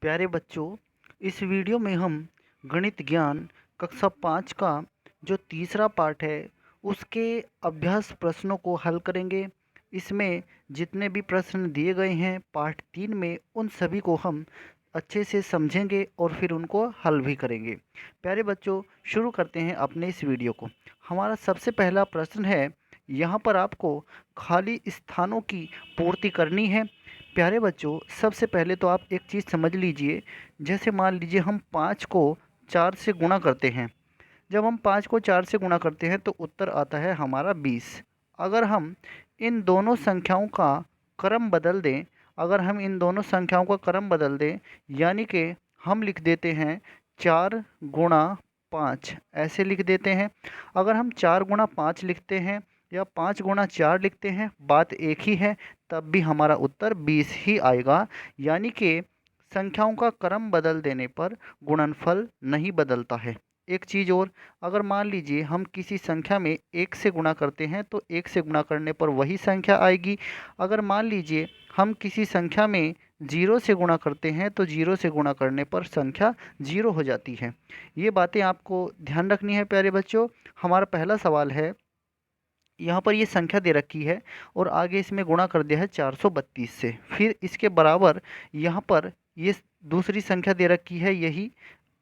प्यारे बच्चों, इस वीडियो में हम गणित ज्ञान कक्षा 5 का जो तीसरा पार्ट है उसके अभ्यास प्रश्नों को हल करेंगे। इसमें जितने भी प्रश्न दिए गए हैं पार्ट 3 में, उन सभी को हम अच्छे से समझेंगे और फिर उनको हल भी करेंगे। प्यारे बच्चों, शुरू करते हैं अपने इस वीडियो को। हमारा सबसे पहला प्रश्न है, यहाँ पर आपको खाली स्थानों की पूर्ति करनी है। प्यारे बच्चों, सबसे पहले तो आप एक चीज़ समझ लीजिए। जैसे मान लीजिए हम 5 को 4 से गुणा करते हैं। जब हम 5 को 4 से गुणा करते हैं तो उत्तर आता है हमारा 20। अगर हम इन दोनों संख्याओं का क्रम बदल दें, यानी कि हम लिख देते हैं 4 गुणा 5, ऐसे लिख देते हैं। अगर हम 4 गुणा 5 लिखते हैं या 5 गुणा 4 लिखते हैं, बात एक ही है, तब भी हमारा उत्तर 20 ही आएगा। यानी कि संख्याओं का क्रम बदल देने पर गुणनफल नहीं बदलता है। एक चीज़ और, अगर मान लीजिए हम किसी संख्या में 1 से गुणा करते हैं तो 1 से गुणा करने पर वही संख्या आएगी। अगर मान लीजिए हम किसी संख्या में 0 से गुणा करते हैं तो 0 से गुणा करने पर संख्या 0 हो जाती है। ये बातें आपको ध्यान रखनी है प्यारे बच्चों। हमारा पहला सवाल है, यहाँ पर ये संख्या दे रखी है और आगे इसमें गुणा कर दिया है 432 से। फिर इसके बराबर यहाँ पर ये दूसरी संख्या दे रखी है, यही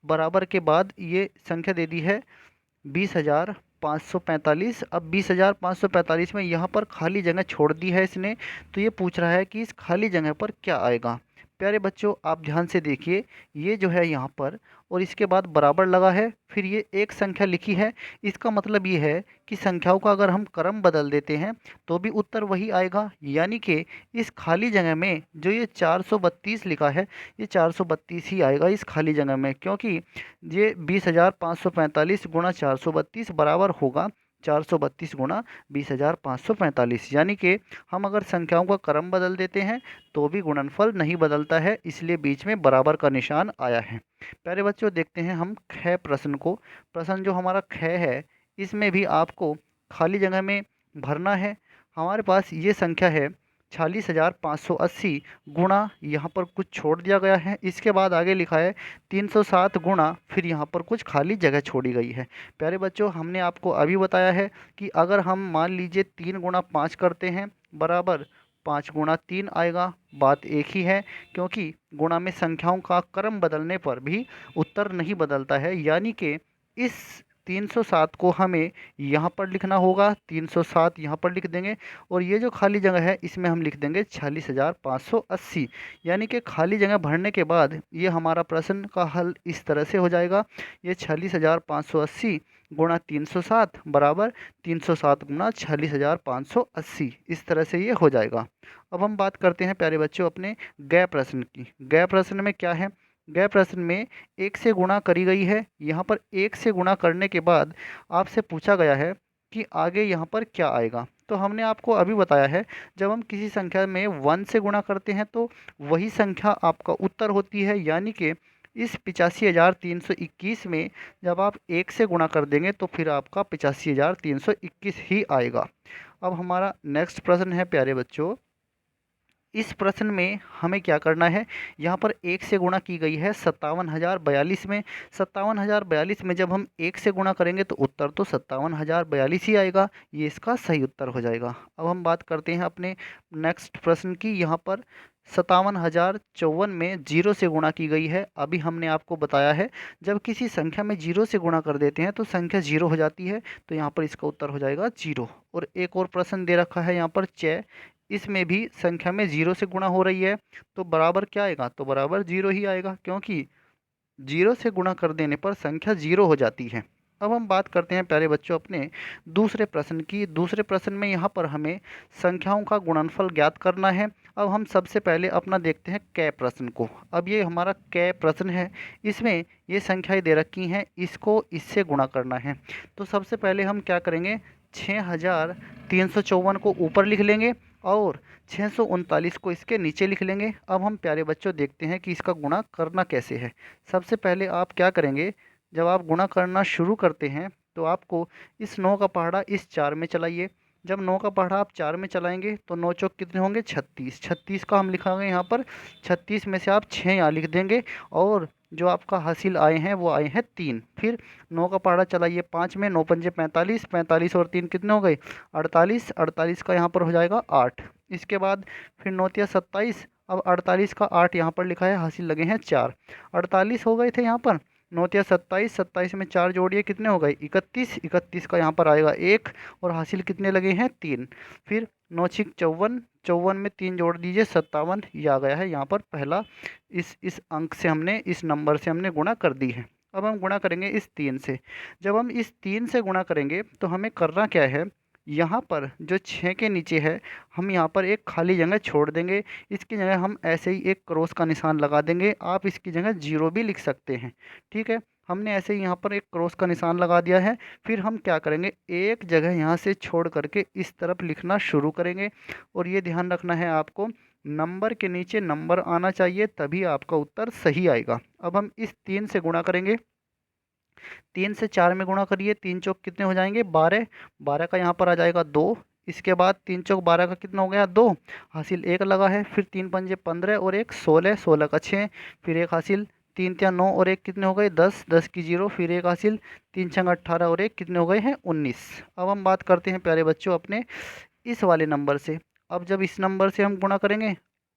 बराबर के बाद ये संख्या दे दी है 20,545। अब 20,545 में यहाँ पर खाली जगह छोड़ दी है इसने, तो ये पूछ रहा है कि इस खाली जगह पर क्या आएगा। प्यारे बच्चों, आप ध्यान से देखिए, ये जो है यहाँ पर और इसके बाद बराबर लगा है, फिर ये एक संख्या लिखी है। इसका मतलब ये है कि संख्याओं का अगर हम क्रम बदल देते हैं तो भी उत्तर वही आएगा। यानी कि इस खाली जगह में जो ये 432 लिखा है, ये 432 ही आएगा इस खाली जगह में, क्योंकि ये 20,545 गुणा 432 बराबर होगा 432 गुणा 20,545। यानी कि हम अगर संख्याओं का क्रम बदल देते हैं तो भी गुणनफल नहीं बदलता है, इसलिए बीच में बराबर का निशान आया है। प्यारे बच्चों, देखते हैं हम ख प्रश्न को। प्रश्न जो हमारा ख है, इसमें भी आपको खाली जगह में भरना है। हमारे पास ये संख्या है 46,580 गुणा, यहाँ पर कुछ छोड़ दिया गया है, इसके बाद आगे लिखा है 307 गुणा, फिर यहाँ पर कुछ खाली जगह छोड़ी गई है। प्यारे बच्चों, हमने आपको अभी बताया है कि अगर हम मान लीजिए 3 गुणा 5 करते हैं बराबर 5 गुणा 3 आएगा। बात एक ही है, क्योंकि गुणा में संख्याओं का क्रम बदलने पर भी उत्तर नहीं बदलता है। यानी कि इस 307 को हमें यहाँ पर लिखना होगा, 307 यहाँ पर लिख देंगे और ये जो खाली जगह है इसमें हम लिख देंगे 46,580। यानी कि खाली जगह भरने के बाद ये हमारा प्रश्न का हल इस तरह से हो जाएगा। ये 46,580 गुणा 307 बराबर 307 गुणा 46,580, इस तरह से ये हो जाएगा। अब हम बात करते हैं प्यारे बच्चों अपने गए प्रश्न की। गए प्रश्न में क्या है? गए प्रश्न में 1 से गुणा करी गई है। यहाँ पर 1 से गुणा करने के बाद आपसे पूछा गया है कि आगे यहाँ पर क्या आएगा। तो हमने आपको अभी बताया है, जब हम किसी संख्या में 1 से गुणा करते हैं तो वही संख्या आपका उत्तर होती है। यानी कि इस 85,321 में जब आप 1 से गुणा कर देंगे तो फिर आपका 85,321 ही आएगा। अब हमारा नेक्स्ट प्रश्न है प्यारे बच्चों, इस प्रश्न में हमें क्या करना है? यहाँ पर 1 से गुणा की गई है 57,042 में। 57,042 में जब हम 1 से गुणा करेंगे तो उत्तर तो 57,042 ही आएगा। ये इसका सही उत्तर हो जाएगा। अब हम बात करते हैं अपने नेक्स्ट प्रश्न की। यहाँ पर 57,054 में 0 से गुणा की गई है। अभी हमने आपको बताया है, जब किसी संख्या में 0 से गुणा कर देते हैं तो संख्या 0 हो जाती है, तो यहाँ पर इसका उत्तर हो जाएगा 0। और एक और प्रश्न दे रखा है यहाँ पर 6, इसमें भी संख्या में 0 से गुणा हो रही है, तो बराबर क्या आएगा? तो बराबर 0 ही आएगा, क्योंकि 0 से गुणा कर देने पर संख्या 0 हो जाती है। अब हम बात करते हैं प्यारे बच्चों अपने दूसरे प्रश्न की। दूसरे प्रश्न में यहाँ पर हमें संख्याओं का गुणनफल ज्ञात करना है। अब हम सबसे पहले अपना देखते हैं क प्रश्न को। अब ये हमारा क प्रश्न है, इसमें ये संख्याएं दे रखी हैं, इसको इससे गुणा करना है। तो सबसे पहले हम क्या करेंगे, 6,354 को ऊपर लिख लेंगे और 639 को इसके नीचे लिख लेंगे। अब हम प्यारे बच्चों देखते हैं कि इसका गुणा करना कैसे है। सबसे पहले आप क्या करेंगे, जब आप गुणा करना शुरू करते हैं तो आपको इस 9 का पहाड़ा इस 4 में चलाइए। जब 9 का पहाड़ा आप 4 में चलाएंगे तो 9 चौक कितने होंगे 36। 36 का हम लिखाएंगे यहाँ पर, 36 में से आप 6 यहाँ लिख देंगे और जो आपका हासिल आए हैं वो आए हैं 3। फिर 9 का पहाड़ा चलाइए 5 में, 9 पंजे 45, 45 और 3 कितने हो गए 48, 48 का यहाँ पर हो जाएगा 8। इसके बाद फिर 9 तिया 27, अब 48 का 8 यहाँ पर लिखा है, हासिल लगे हैं 4। 48 हो गए थे यहाँ पर, 9 तिया 27, 27 में 4 जोड़िए कितने हो गए 31, 31 का यहाँ पर आएगा 1 और हासिल कितने लगे हैं 3। फिर 9 छिक 54, 54 में 3 जोड़ दीजिए 57, ये आ गया है यहाँ पर पहला। इस अंक से हमने, इस नंबर से हमने गुणा कर दी है। अब हम गुणा करेंगे इस 3 से। जब हम इस 3 से गुणा करेंगे तो हमें करना क्या है, यहाँ पर जो 6 के नीचे है हम यहाँ पर एक खाली जगह छोड़ देंगे। इसकी जगह हम ऐसे ही एक क्रॉस का निशान लगा देंगे, आप इसकी जगह 0 भी लिख सकते हैं। ठीक है, हमने ऐसे ही यहाँ पर एक क्रॉस का निशान लगा दिया है। फिर हम क्या करेंगे, एक जगह यहाँ से छोड़ करके इस तरफ लिखना शुरू करेंगे। और ये ध्यान रखना है आपको, नंबर के नीचे नंबर आना चाहिए, तभी आपका उत्तर सही आएगा। अब हम इस 3 से गुणा करेंगे, 3 से 4 में गुणा करिए, 3 चौक कितने हो जाएंगे 12, 12 का यहाँ पर आ जाएगा 2। इसके बाद 3 चौक 12 का कितना हो गया 2, हासिल 1 लगा है। फिर 3 पंजे 15 और 1 16, 16 का 6, फिर एक हासिल 3 तिया 9 और 1 कितने हो गए 10, 10 की 0, फिर एक हासिल 3 छंग 18 और 1 कितने हो गए हैं 19। अब हम बात करते हैं प्यारे बच्चों अपने इस वाले नंबर से। अब जब इस नंबर से हम गुणा करेंगे,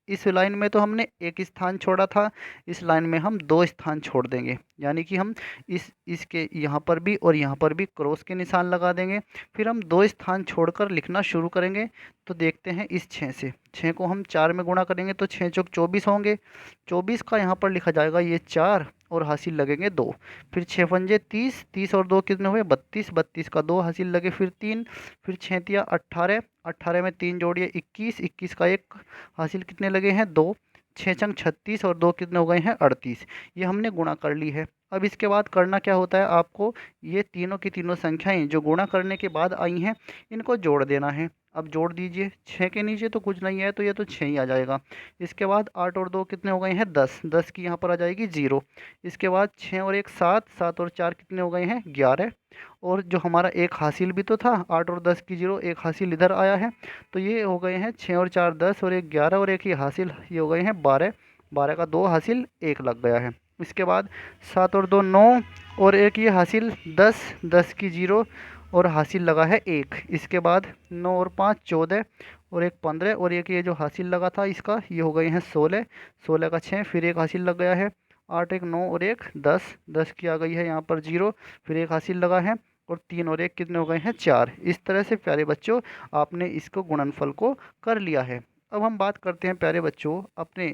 इस लाइन में तो हमने एक स्थान छोड़ा था, इस लाइन में हम 2 स्थान छोड़ देंगे, यानी कि हम इसके यहाँ पर भी और यहाँ पर भी क्रॉस के निशान लगा देंगे। फिर हम 2 स्थान छोड़कर लिखना शुरू करेंगे। तो देखते हैं इस 6 से, 6 को हम 4 में गुणा करेंगे तो 6 चौक 24 होंगे, 24 का यहाँ पर लिखा जाएगा ये 4 और हासिल लगेंगे 2। फिर 6 पंजे 30, 30 और 2 कितने हुए 32, 32 का 2 हासिल लगे फिर 3। फिर 6 तिया 18, 18 में 3 जोड़िए 21, 21 का 1 हासिल कितने लगे हैं 2। 6 छंग 36 और 2 कितने हो गए हैं 38। ये हमने गुणा कर ली है। अब इसके बाद करना क्या होता है आपको, ये तीनों की तीनों संख्याएं जो गुणा करने के बाद आई हैं इनको जोड़ देना है। अब जोड़ दीजिए, 6 के नीचे तो कुछ नहीं है तो ये तो 6 ही आ जाएगा। इसके बाद 8 और 2 कितने हो गए हैं 10, 10 की यहाँ पर आ जाएगी 0। इसके बाद 6 और 1 7, 7 और 4 कितने हो गए हैं 11। और जो हमारा एक हासिल भी तो था 8 और 10 की 0, एक हासिल इधर आया है, तो ये हो गए हैं 6 और 4 10 और 1 11 और एक ये हासिल, ये हो गए हैं 12, 12 का 2 हासिल 1 लग गया है। इसके बाद 7 और 2 9 और एक ये हासिल 10, 10 की 0 और हासिल लगा है 1। इसके बाद 9 और 5 14 और एक 15 और एक ये जो हासिल लगा था इसका, ये हो गए हैं 16, 16 का 6, फिर एक हासिल लग गया है 8, एक 9 और एक 10, 10 की आ गई है यहाँ पर 0, फिर एक हासिल लगा है और 3 और 1 कितने हो गए हैं 4। इस तरह से प्यारे बच्चों आपने इसको गुणनफल को कर लिया है। अब हम बात करते हैं प्यारे बच्चों अपने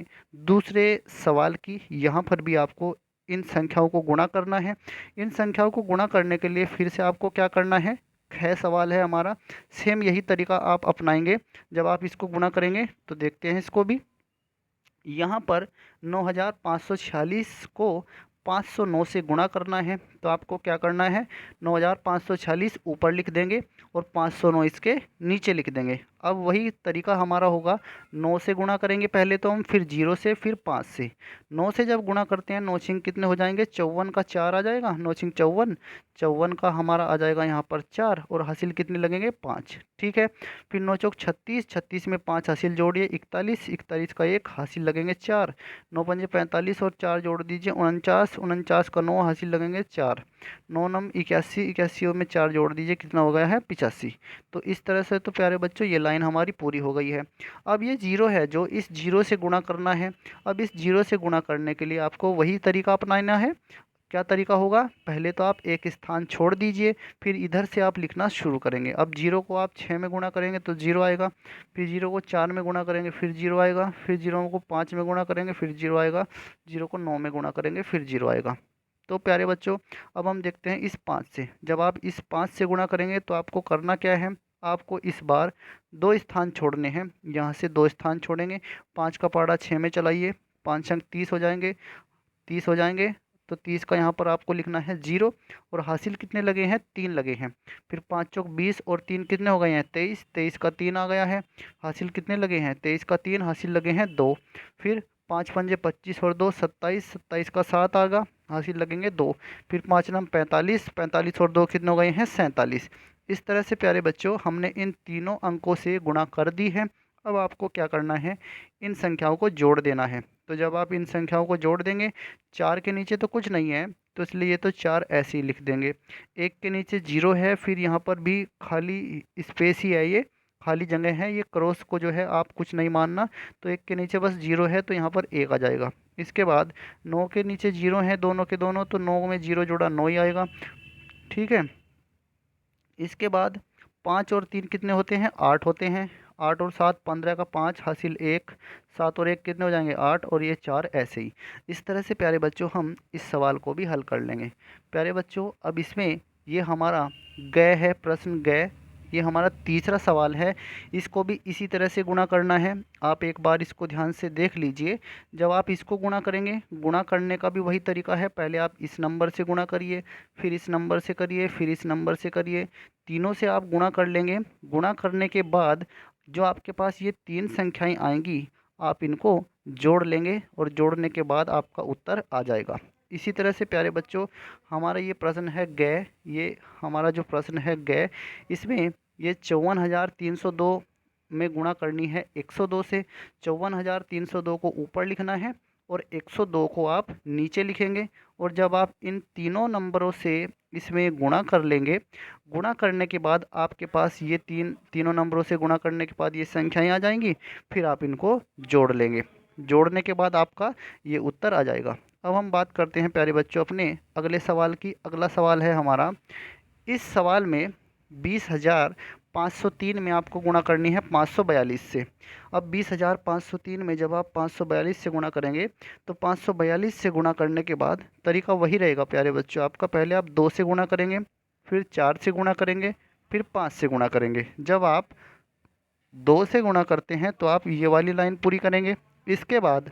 दूसरे सवाल की। यहाँ पर भी आपको इन संख्याओं को गुणा करना है। इन संख्याओं को गुणा करने के लिए फिर से आपको क्या करना है, खै सवाल है हमारा, सेम यही तरीका आप अपनाएंगे जब आप इसको गुणा करेंगे। तो देखते हैं इसको भी। यहाँ पर 9546 को 509 से गुणा करना है, तो आपको क्या करना है 9546 ऊपर लिख देंगे और 509 इसके नीचे लिख देंगे। अब वही तरीका हमारा होगा, 9 से गुणा करेंगे पहले तो हम, फिर 0 से, फिर 5 से। 9 से जब गुणा करते हैं 9 छिंग कितने हो जाएंगे 54 का 4 आ जाएगा, 9 छिंग 54, 54 का हमारा आ जाएगा यहाँ पर 4 और हासिल कितने लगेंगे 5। ठीक है, फिर 9 चौक 36, 36 में 5 हासिल जोड़िए 41, 41 का 1 हासिल लगेंगे 4, 9 पंजे 45 और 4 जोड़ दीजिए 49, 49 का 9 हासिल लगेंगे 4, 9 नम 81, 81 में 4 जोड़ दीजिए कितना हो गया है 85। तो इस तरह से तो प्यारे बच्चों ये लाइन हमारी पूरी हो गई है। अब ये 0 है जो इस 0 से गुणा करना है। अब इस 0 से गुणा करने के लिए आपको वही तरीका अपनाना है। क्या तरीका होगा, पहले तो आप एक स्थान छोड़ दीजिए, फिर इधर से आप लिखना शुरू करेंगे। अब 0 को आप 6 में गुणा करेंगे तो 0 आएगा, फिर 0 को 4 में गुणा करेंगे फिर 0 आएगा, फिर 0 को 5 में गुणा करेंगे फिर 0 आएगा, 0 को 9 में गुणा करेंगे फिर 0 आएगा। तो प्यारे बच्चों अब हम देखते हैं इस 5 से। जब आप इस 5 से गुणा करेंगे तो आपको करना क्या है, आपको इस बार 2 स्थान छोड़ने हैं। यहाँ से 2 स्थान छोड़ेंगे, 5 का पहाड़ा 6 में चलाइए, 5 अंक 30 हो जाएंगे, 30 हो जाएंगे। तो 30 का यहाँ पर आपको लिखना है 0 और हासिल कितने लगे हैं 3 लगे हैं। फिर 5 चौक 20 और 3 कितने हो गए हैं 23, 23 का 3 आ गया है, हासिल कितने लगे हैं 23 का 3 हासिल लगे हैं 2। फिर 5 पंजे 25 और 2 27, 27 का 7 आएगा, हासिल लगेंगे 2। फिर 5 नम 45, 45 और 2 कितने हो गए हैं 47। इस तरह से प्यारे बच्चों हमने इन तीनों अंकों से गुणा कर दी है। अब आपको क्या करना है, इन संख्याओं को जोड़ देना है। तो जब आप इन संख्याओं को जोड़ देंगे, 4 के नीचे तो कुछ नहीं है, तो इसलिए ये तो 4 ऐसे ही लिख देंगे। 1 के नीचे 0 है, फिर यहाँ पर भी खाली स्पेस ही है, ये खाली जगह है, ये क्रॉस को जो है आप कुछ नहीं मानना। तो 1 के नीचे बस 0 है, तो यहाँ पर 1 आ जाएगा। इसके बाद 9 के नीचे 0 है, दोनों के दोनों, तो 9 में 0 जोड़ा 9 ही आएगा। ठीक है। इसके बाद 5 और 3 कितने होते हैं, 8 होते हैं। 8 और 7 15 का 5 हासिल 1, 7 और 1 कितने हो जाएंगे 8, और ये 4 ऐसे ही। इस तरह से प्यारे बच्चों हम इस सवाल को भी हल कर लेंगे। प्यारे बच्चों अब इसमें ये हमारा गए है, प्रश्न गए, ये हमारा तीसरा सवाल है। इसको भी इसी तरह से गुणा करना है। आप एक बार इसको ध्यान से देख लीजिए। जब आप इसको गुणा करेंगे, गुणा करने का भी वही तरीका है, पहले आप इस नंबर से गुणा करिए, फिर इस नंबर से करिए, फिर इस नंबर से करिए, तीनों से आप गुणा कर लेंगे। गुणा करने के बाद जो आपके पास ये 3 संख्याएं आएंगी, आप इनको जोड़ लेंगे और जोड़ने के बाद आपका उत्तर आ जाएगा। इसी तरह से प्यारे बच्चों हमारा ये प्रश्न है गए, ये हमारा जो प्रश्न है गए, इसमें ये 54,302 में गुणा करनी है 102 से। 54,302 को ऊपर लिखना है और 102 को आप नीचे लिखेंगे। और जब आप इन तीनों नंबरों से इसमें गुणा कर लेंगे, गुणा करने के बाद आपके पास ये तीनों नंबरों से गुणा करने के बाद ये संख्याएं आ जाएंगी, फिर आप इनको जोड़ लेंगे। जोड़ने के बाद आपका ये उत्तर आ जाएगा। अब हम बात करते हैं प्यारे बच्चों अपने अगले सवाल की। अगला सवाल है हमारा, इस सवाल में 20,503 में आपको गुणा करनी है 542 से। अब 20,503 में जब आप 542 से गुणा करेंगे, तो 542 से गुणा करने के बाद तरीका वही रहेगा प्यारे बच्चों आपका। पहले आप 2 से गुणा करेंगे, फिर 4 से गुणा करेंगे, फिर 5 से गुणा करेंगे। जब आप 2 से गुणा करते हैं तो आप ये वाली लाइन पूरी करेंगे। इसके बाद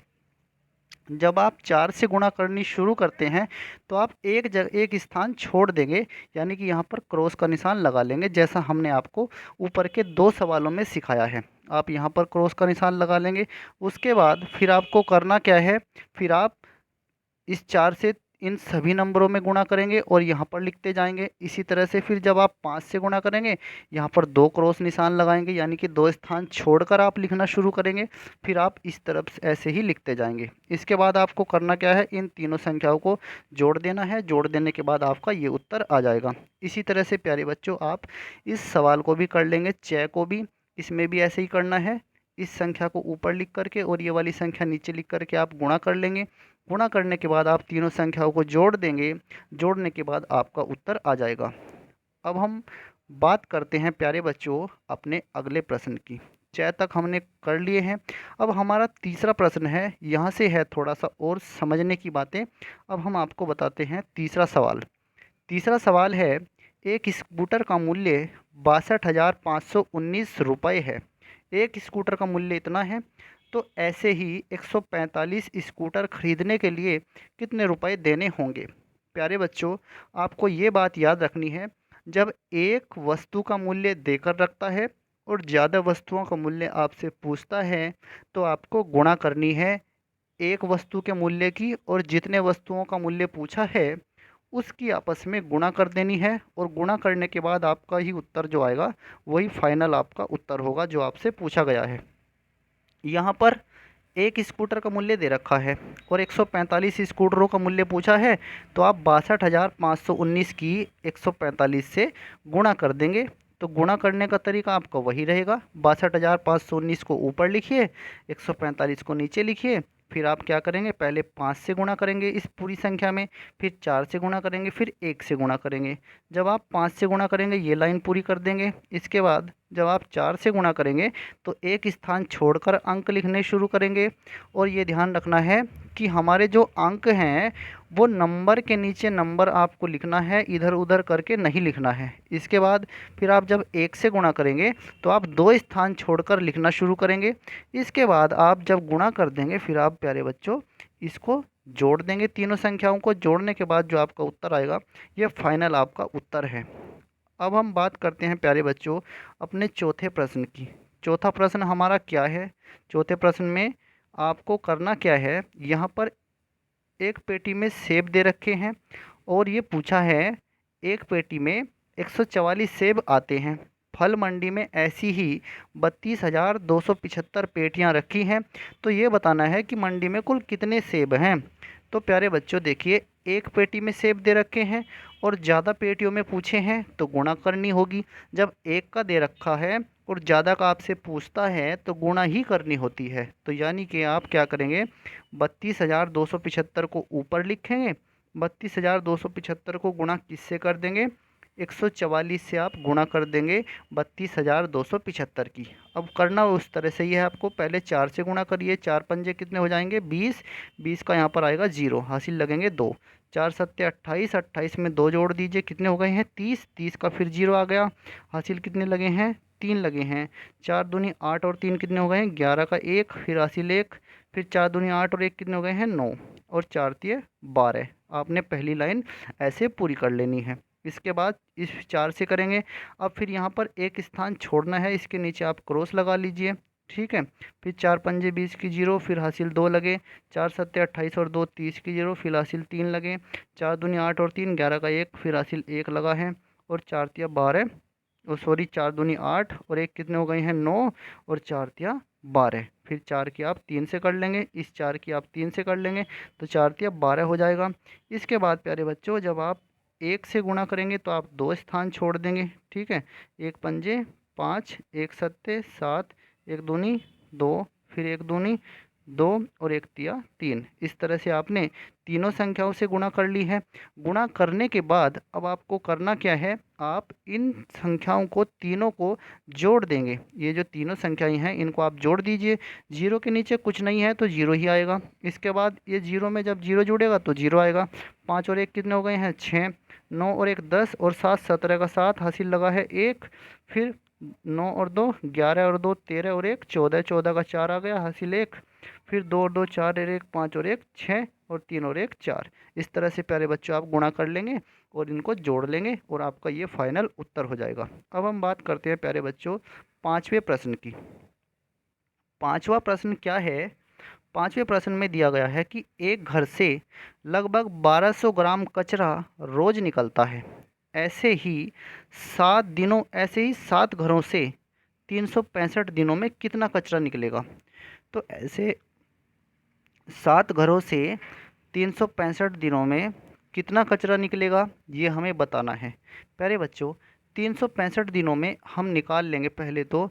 जब आप 4 से गुणा करनी शुरू करते हैं, तो आप एक स्थान छोड़ देंगे, यानी कि यहाँ पर क्रॉस का निशान लगा लेंगे, जैसा हमने आपको ऊपर के 2 सवालों में सिखाया है। आप यहाँ पर क्रॉस का निशान लगा लेंगे। उसके बाद फिर आपको करना क्या है, फिर आप इस 4 से इन सभी नंबरों में गुणा करेंगे और यहाँ पर लिखते जाएंगे। इसी तरह से फिर जब आप 5 से गुणा करेंगे, यहाँ पर 2 क्रॉस निशान लगाएंगे, यानी कि 2 स्थान छोड़कर आप लिखना शुरू करेंगे। फिर आप इस तरफ से ऐसे ही लिखते जाएंगे। इसके बाद आपको करना क्या है, इन तीनों संख्याओं को जोड़ देना है। जोड़ देने के बाद आपका ये उत्तर आ जाएगा। इसी तरह से प्यारे बच्चों आप इस सवाल को भी कर लेंगे, चय को भी इसमें भी ऐसे ही करना है। इस संख्या को ऊपर लिख करके और ये वाली संख्या नीचे लिख करके आप गुणा कर लेंगे। गुणा करने के बाद आप तीनों संख्याओं को जोड़ देंगे। जोड़ने के बाद आपका उत्तर आ जाएगा। अब हम बात करते हैं प्यारे बच्चों अपने अगले प्रश्न की। चय तक हमने कर लिए हैं। अब हमारा तीसरा प्रश्न है, यहाँ से है थोड़ा सा और समझने की बातें। अब हम आपको बताते हैं तीसरा सवाल। तीसरा सवाल है, एक स्कूटर का मूल्य 62,519 रुपये है। एक स्कूटर का मूल्य इतना है, तो ऐसे ही 145 स्कूटर खरीदने के लिए कितने रुपए देने होंगे। प्यारे बच्चों आपको ये बात याद रखनी है, जब एक वस्तु का मूल्य देकर रखता है और ज़्यादा वस्तुओं का मूल्य आपसे पूछता है, तो आपको गुणा करनी है एक वस्तु के मूल्य की, और जितने वस्तुओं का मूल्य पूछा है उसकी आपस में गुणा कर देनी है। और गुणा करने के बाद आपका ही उत्तर जो आएगा वही फाइनल आपका उत्तर होगा जो आपसे पूछा गया है। यहाँ पर एक स्कूटर का मूल्य दे रखा है और 145 स्कूटरों का मूल्य पूछा है, तो आप 62,519 की 145 से गुणा कर देंगे। तो गुणा करने का तरीका आपका वही रहेगा, 62,519 को ऊपर लिखिए, 145 को नीचे लिखिए। फिर आप क्या करेंगे, पहले 5 से गुणा करेंगे इस पूरी संख्या में, फिर 4 से गुणा करेंगे, फिर 1 से गुणा करेंगे। जब आप 5 से गुणा करेंगे ये लाइन पूरी कर देंगे। इसके बाद जब आप 4 से गुणा करेंगे तो एक स्थान छोड़कर अंक लिखने शुरू करेंगे। और ये ध्यान रखना है कि हमारे जो अंक हैं वो नंबर के नीचे नंबर आपको लिखना है, इधर उधर करके नहीं लिखना है। इसके बाद फिर आप जब 1 से गुणा करेंगे तो आप 2 स्थान छोड़कर लिखना शुरू करेंगे। इसके बाद आप जब गुणा कर देंगे, फिर आप प्यारे बच्चों इसको जोड़ देंगे। तीनों संख्याओं को जोड़ने के बाद जो आपका उत्तर आएगा ये फाइनल आपका उत्तर है। अब हम बात करते हैं प्यारे बच्चों अपने चौथे प्रश्न की। चौथा प्रश्न हमारा क्या है, चौथे प्रश्न में आपको करना क्या है, यहाँ पर एक पेटी में सेब दे रखे हैं और ये पूछा है एक पेटी में 144 सेब आते हैं। फल मंडी में ऐसी ही 32,275 पेटियां रखी हैं। तो ये बताना है कि मंडी में कुल कितने सेब हैं। तो प्यारे बच्चों देखिए, एक पेटी में सेब दे रखे हैं और ज़्यादा पेटियों में पूछे हैं तो गुणा करनी होगी। जब एक का दे रखा है और ज़्यादा का आपसे पूछता है तो गुणा ही करनी होती है। तो यानी कि आप क्या करेंगे, 32,275 को ऊपर लिखेंगे, 32,275 को गुणा किससे कर देंगे, 144 से आप गुणा कर देंगे 32,275 की। अब करना उस तरह से ही है आपको, पहले 4 से गुणा करिए, 4 पंजे कितने हो जाएंगे 20, 20 का यहाँ पर आएगा 0, हासिल लगेंगे 2, 4 सत्ते 28, 28 में 2 जोड़ दीजिए, कितने हो गए हैं 30, 30 का फिर 0 आ गया, हासिल कितने लगे हैं 3 लगे हैं, 4 दूनी 8 और 3 कितने हो गए हैं 11 का 1, फिर हासिल 1, फिर 4 दूनी 8 और 1 कितने हो गए हैं 9, और 4 तिये 12। आपने पहली लाइन ऐसे पूरी कर लेनी है। इसके बाद इस 4 से करेंगे। अब फिर यहाँ पर एक स्थान छोड़ना है, इसके नीचे आप क्रॉस लगा लीजिए, ठीक है। फिर 4 पंजे 20 की 0, फिर हासिल 2 लगे, 4 सत्ते 28 और 2 30 की 0, फिर हासिल 3 लगे, 4 दूनी 8 और 3 11 का 1, फिर हासिल 1 लगा है, और 4 तिया 12, और सॉरी 4 दूनी 8 और 1 कितने हो गए हैं 9, और 4 तिया 12। फिर 4 की आप 3 से कर लेंगे, इस 4 की आप 3 से कर लेंगे, तो 4 तिया 12 हो जाएगा। इसके बाद प्यारे बच्चों, जब आप 1 से गुणा करेंगे तो आप 2 स्थान छोड़ देंगे, ठीक है। 1 पंजे 5, 1 सत्ते 7, 1 दूनी 2, फिर 1 दूनी 2 और 1 तिया 3। इस तरह से आपने तीनों संख्याओं से गुणा कर ली है। गुणा करने के बाद अब आपको करना क्या है, आप इन संख्याओं को तीनों को जोड़ देंगे। ये जो तीनों संख्याएं हैं इनको आप जोड़ दीजिए। जीरो के नीचे कुछ नहीं है तो जीरो ही आएगा। इसके बाद ये जीरो में जब जीरो जुड़ेगा तो जीरो आएगा। 5 और 1 कितने हो गए हैं 6, 9 और 1 10, और 7 17 का 7, हासिल लगा है 1, फिर 9 और 2 11 और 2 13 और 1 14, 14 का 4 आ गया, हासिल 1, फिर 2 और 2 4 और 1 5 और 1 6, और 3 और 1 4। इस तरह से प्यारे बच्चों आप गुणा कर लेंगे और इनको जोड़ लेंगे और आपका ये फाइनल उत्तर हो जाएगा। अब हम बात करते हैं प्यारे बच्चों पाँचवें प्रश्न की। पाँचवा प्रश्न क्या है, पाँचवें प्रश्न में दिया गया है कि एक घर से लगभग 1200 ग्राम कचरा रोज निकलता है। ऐसे ही 7 घरों से 365 दिनों में कितना कचरा निकलेगा। तो ऐसे 7 घरों से 365 दिनों में कितना कचरा निकलेगा ये हमें बताना है। प्यारे बच्चों 365 दिनों में हम निकाल लेंगे पहले तो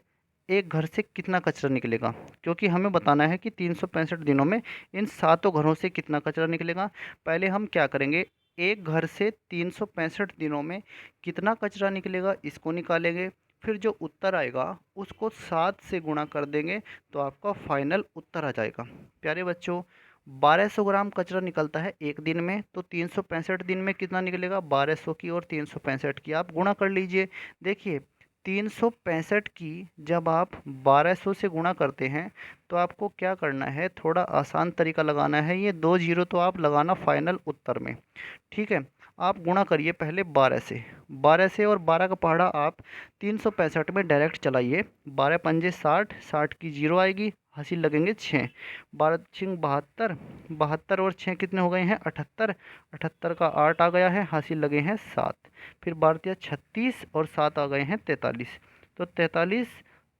एक घर से कितना कचरा निकलेगा, क्योंकि हमें बताना है कि 365 दिनों में इन सातों घरों से कितना कचरा निकलेगा। पहले हम क्या करेंगे, एक घर से 365 दिनों में कितना कचरा निकलेगा इसको निकालेंगे, फिर जो उत्तर आएगा उसको 7 से गुणा कर देंगे तो आपका फाइनल उत्तर आ जाएगा। प्यारे बच्चों 1200 ग्राम कचरा निकलता है एक दिन में, तो 365 दिन में कितना निकलेगा 1200 की और 365 की आप गुणा कर लीजिए। देखिए 365 की जब आप 1200 से गुणा करते हैं तो आपको क्या करना है, थोड़ा आसान तरीका लगाना है। ये 2 जीरो तो आप लगाना फाइनल उत्तर में, ठीक है। आप गुणा करिए पहले 12 से, 12 से, और 12 का पहाड़ा आप 365 में डायरेक्ट चलाइए। 12 पंजे 60, 60 की 0 आएगी, हासिल लगेंगे 6, 12 छिंग 72, 72 और 6 कितने हो गए हैं 78, 78 का 8 आ गया है, हासिल लगे हैं 7, फिर 12 36 और 7 आ गए हैं 43। तो 43,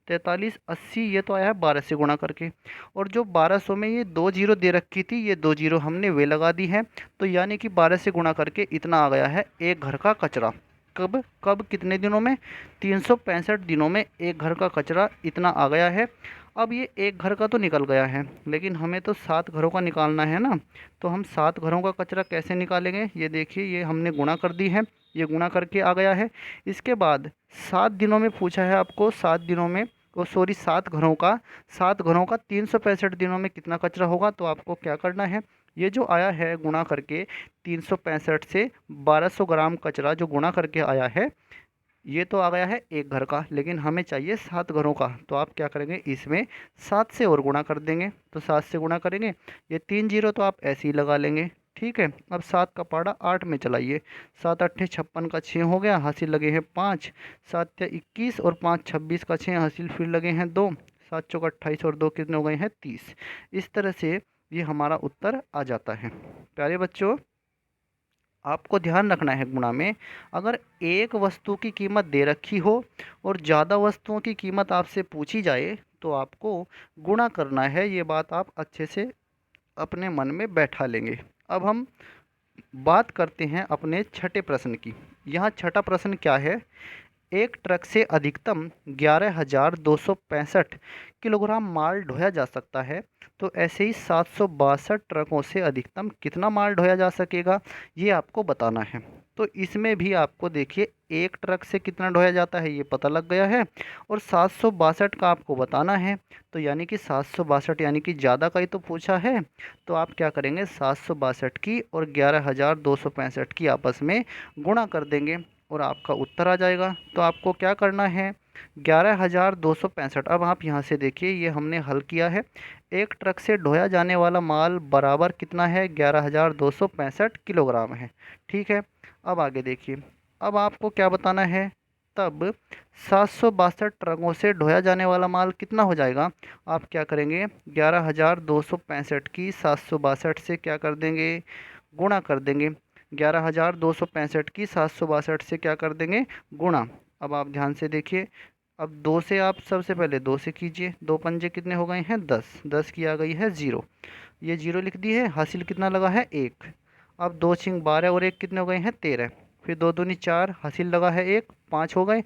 43 80 ये तो आया है 12 से गुणा करके। और जो 1200 में ये 2 जीरो दे रखी थी, ये 2 जीरो हमने वे लगा दी है। तो यानी कि 12 से गुणा करके इतना आ गया है एक घर का कचरा। कब कब कितने दिनों में, 365 दिनों में एक घर का कचरा इतना आ गया है। अब ये एक घर का तो निकल गया है, लेकिन हमें तो 7 घरों का निकालना है ना। तो हम 7 घरों का कचरा कैसे निकालेंगे, ये देखिए ये हमने गुणा कर दी है, ये गुणा करके आ गया है। इसके बाद 7 दिनों में पूछा है आपको, 7 दिनों में, ओ सॉरी 7 घरों का 365 दिनों में कितना कचरा होगा। तो आपको क्या करना है, ये जो आया है गुणा करके 365 से 1200 ग्राम कचरा जो गुणा करके आया है, ये तो आ गया है एक घर का, लेकिन हमें चाहिए 7 घरों का। तो आप क्या करेंगे, इसमें 7 से और गुणा कर देंगे। तो 7 से गुणा करेंगे, ये 3 जीरो तो आप ऐसे ही लगा लेंगे, ठीक है। अब 7 का पाड़ा 8 में चलाइए, 7 अट्ठे 56 का 6 हो गया, हासिल लगे हैं 5, 7 या 21 और 5 26 का 6, हासिल फिर लगे हैं 2, 7 चौक 28 और 2 कितने हो गए हैं 30। इस तरह से ये हमारा उत्तर आ जाता है। प्यारे बच्चों आपको ध्यान रखना है गुणा में, अगर एक वस्तु की कीमत दे रखी हो और ज़्यादा वस्तुओं की कीमत आपसे पूछी जाए तो आपको गुणा करना है। ये बात आप अच्छे से अपने मन में बैठा लेंगे। अब हम बात करते हैं अपने छठे प्रश्न की। यहाँ छठा प्रश्न क्या है? एक ट्रक से अधिकतम 11,265 किलोग्राम माल ढोया जा सकता है, तो ऐसे ही 762 ट्रकों से अधिकतम कितना माल ढोया जा सकेगा, ये आपको बताना है। तो इसमें भी आपको देखिए एक ट्रक से कितना ढोया जाता है ये पता लग गया है, और 762 का आपको बताना है। तो यानी कि 762 यानी कि ज़्यादा का ही तो पूछा है। तो आप क्या करेंगे, 762 की और 11,265 की आपस में गुणा कर देंगे और आपका उत्तर आ जाएगा। तो आपको क्या करना है, 11,265। अब आप यहाँ से देखिए ये हमने हल किया है। एक ट्रक से ढोया जाने वाला माल बराबर कितना है, 11,265 किलोग्राम है। ठीक है, अब आगे देखिए। अब आपको क्या बताना है, तब 762 ट्रकों से ढोया जाने वाला माल कितना हो जाएगा। आप क्या करेंगे, 11,265 की 762 से क्या कर देंगे, गुणा कर देंगे। 11,265 की 762 से क्या कर देंगे, गुणा। अब आप ध्यान से देखिए, अब दो से आप सबसे पहले दो से कीजिए, दो पंजे कितने हो गए हैं, 10, 10 की आ गई है ज़ीरो, ये जीरो लिख दी है। हासिल कितना लगा है, एक। अब दो छिंग 12 और एक कितने हो गए हैं, 13। फिर दो दूनी 4, हासिल लगा है एक, 5 हो गए।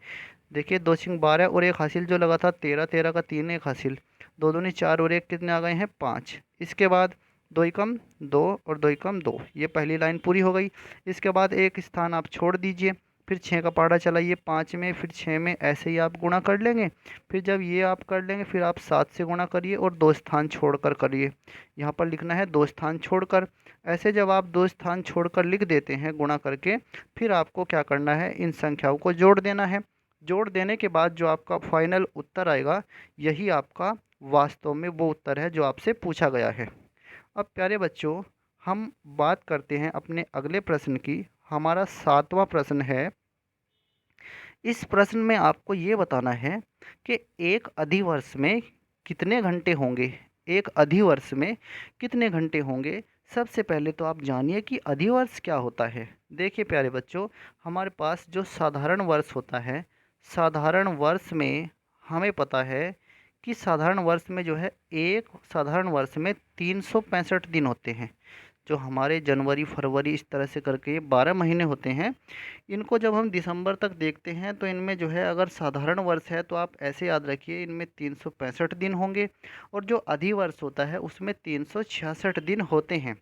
देखिए दो छिंग 12 और एक हासिल जो लगा था 13, 13 का 3 एक हासिल, दो दूनी 4 और एक कितने आ गए हैं, 5। इसके बाद दो ही कम दो और दो ही कम दो, ये पहली लाइन पूरी हो गई। इसके बाद एक स्थान आप छोड़ दीजिए, फिर 6 का पहाड़ा चलाइए 5 में, फिर 6 में, ऐसे ही आप गुणा कर लेंगे। फिर जब ये आप कर लेंगे फिर आप 7 से गुणा करिए और दो स्थान छोड़कर करिए। यहाँ पर लिखना है दो स्थान छोड़कर। ऐसे जब आप दो स्थान छोड़कर लिख देते हैं गुणा करके, फिर आपको क्या करना है, इन संख्याओं को जोड़ देना है। जोड़ देने के बाद जो आपका फाइनल उत्तर आएगा, यही आपका वास्तव में वो उत्तर है जो आपसे पूछा गया है। अब प्यारे बच्चों, हम बात करते हैं अपने अगले प्रश्न की। हमारा 7वां प्रश्न है। इस प्रश्न में आपको ये बताना है कि एक अधिवर्ष में कितने घंटे होंगे। एक अधिवर्ष में कितने घंटे होंगे। सबसे पहले तो आप जानिए कि अधिवर्ष क्या होता है। देखिए प्यारे बच्चों, हमारे पास जो साधारण वर्ष होता है, साधारण वर्ष में हमें पता है कि साधारण वर्ष में जो है, एक साधारण वर्ष में 365 दिन होते हैं। जो हमारे जनवरी फरवरी इस तरह से करके 12 महीने होते हैं, इनको जब हम दिसंबर तक देखते हैं तो इनमें जो है, अगर साधारण वर्ष है तो आप ऐसे याद रखिए इनमें 365 दिन होंगे, और जो अधिवर्ष होता है उसमें 366 दिन होते हैं।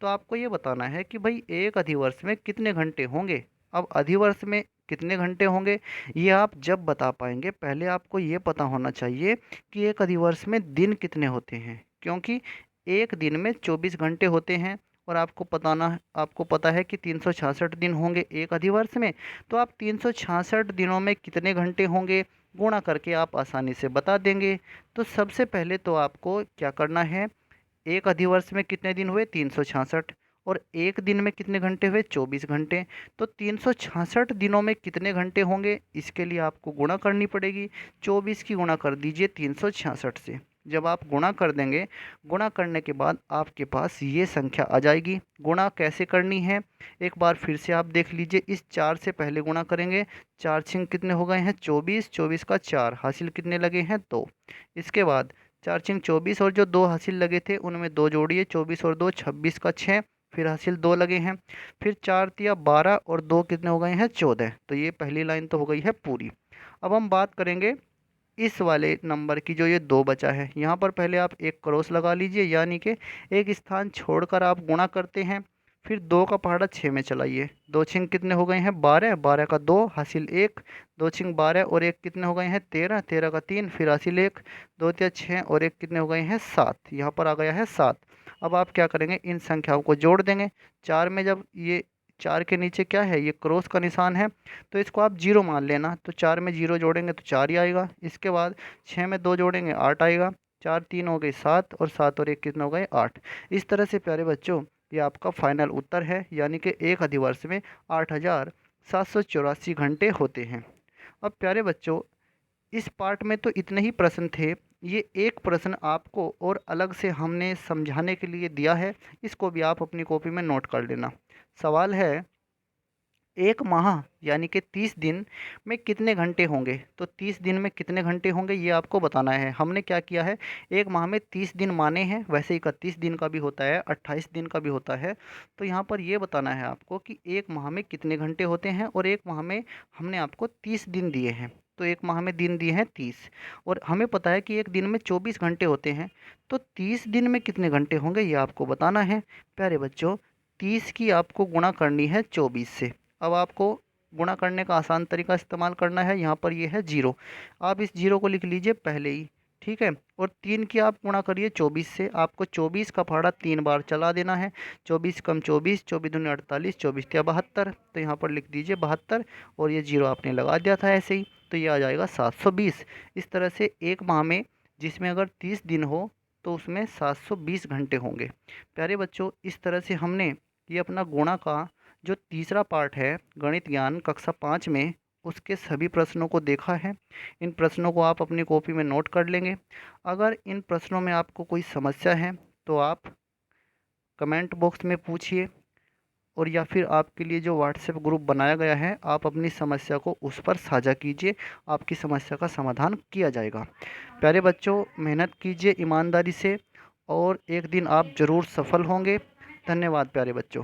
तो आपको ये बताना है कि भाई एक अधिवर्ष में कितने घंटे होंगे। अब अधिवर्ष में कितने घंटे होंगे ये आप जब बता पाएंगे, पहले आपको ये पता होना चाहिए कि एक अधिवर्ष में दिन कितने होते हैं, क्योंकि एक दिन में 24 घंटे होते हैं। और आपको पता है कि 366 दिन होंगे एक अधिवर्ष में। तो आप 366 दिनों में कितने घंटे होंगे, गुणा करके आप आसानी से बता देंगे। तो सबसे पहले तो आपको क्या करना है, एक अधिवर्ष में कितने दिन हुए, 366, और एक दिन में कितने घंटे हुए, 24 घंटे। तो 366 दिनों में कितने घंटे होंगे, इसके लिए आपको गुणा करनी पड़ेगी। 24 की गुणा कर दीजिए 366 से। जब आप गुणा कर देंगे, गुणा करने के बाद आपके पास ये संख्या आ जाएगी। गुणा कैसे करनी है एक बार फिर से आप देख लीजिए। इस 4 से पहले गुणा करेंगे, 4 छिंग कितने हो गए हैं, 24, 24 का 4, हासिल कितने लगे हैं, 2। इसके बाद 4 छिंग 24 और जो दो हासिल लगे थे उनमें दो जोड़िए, 24 और दो 26 का 6, फिर हासिल दो लगे हैं। फिर 4 तिया 12 और दो कितने हो गए हैं, 14। तो ये पहली लाइन तो हो गई है पूरी। अब हम बात करेंगे इस वाले नंबर की, जो ये दो बचा है। यहाँ पर पहले आप एक क्रॉस लगा लीजिए, यानी कि एक स्थान छोड़कर आप गुणा करते हैं। फिर दो का पहाड़ा 6 में चलाइए, दो छिंग कितने हो गए हैं, 12, 12 का 2, हासिल 1, दो छिंग 12 और एक कितने हो गए हैं, 13, 13 का 3, फिर हासिल 1, दो तिया 6 और एक कितने हो गए हैं, 7। यहाँ पर आ गया है 7। अब आप क्या करेंगे, इन संख्याओं को जोड़ देंगे। 4 में जब ये 4 के नीचे क्या है, ये क्रॉस का निशान है, तो इसको आप जीरो मान लेना। तो 4 में जीरो जोड़ेंगे तो 4 ही आएगा। इसके बाद 6 में 2 जोड़ेंगे 8 आएगा। 4 3 हो गए 7, और 7 और 1 कितने हो गए, 8। इस तरह से प्यारे बच्चों ये आपका फाइनल उत्तर है, यानी कि एक अधिवर्ष में 8,784 घंटे होते हैं। अब प्यारे बच्चों, इस पार्ट में तो इतने ही प्रश्न थे। ये एक प्रश्न आपको और अलग से हमने समझाने के लिए दिया है, इसको भी आप अपनी कॉपी में नोट कर लेना। सवाल है, एक माह यानी कि 30 दिन में कितने घंटे होंगे। तो 30 दिन में कितने घंटे होंगे ये आपको बताना है। हमने क्या किया है, एक माह में 30 दिन माने हैं, वैसे 31 दिन का भी होता है, 28 दिन का भी होता है। तो यहाँ पर ये बताना है आपको कि एक माह में कितने घंटे होते हैं, और एक माह में हमने आपको 30 दिन दिए हैं। तो एक माह में दिन दिए हैं 30, और हमें पता है कि एक दिन में 24 घंटे होते हैं। तो 30 दिन में कितने घंटे होंगे ये आपको बताना है। प्यारे बच्चों, 30 की आपको गुणा करनी है 24 से। अब आपको गुणा करने का आसान तरीका इस्तेमाल करना है। यहाँ पर ये है जीरो, आप इस जीरो को लिख लीजिए पहले ही, ठीक है। और 3 की आप गुणा करिए 24 से। आपको 24 का फाड़ा 3 बार चला देना है। 24 कम 24, 24 दूनी 48, 24 या 72, तो यहाँ पर लिख दीजिए 72, और ये जीरो आपने लगा दिया था ऐसे ही, तो ये आ जाएगा 720। इस तरह से एक माह में जिसमें अगर 30 दिन हो तो उसमें 720 घंटे होंगे। प्यारे बच्चों, इस तरह से हमने ये अपना गुणा का जो तीसरा पार्ट है गणित ज्ञान कक्षा 5 में, उसके सभी प्रश्नों को देखा है। इन प्रश्नों को आप अपनी कॉपी में नोट कर लेंगे। अगर इन प्रश्नों में आपको कोई समस्या है तो आप कमेंट बॉक्स में पूछिए, और या फिर आपके लिए जो व्हाट्सएप ग्रुप बनाया गया है, आप अपनी समस्या को उस पर साझा कीजिए, आपकी समस्या का समाधान किया जाएगा। प्यारे बच्चों, मेहनत कीजिए ईमानदारी से, और एक दिन आप ज़रूर सफल होंगे। धन्यवाद प्यारे बच्चों।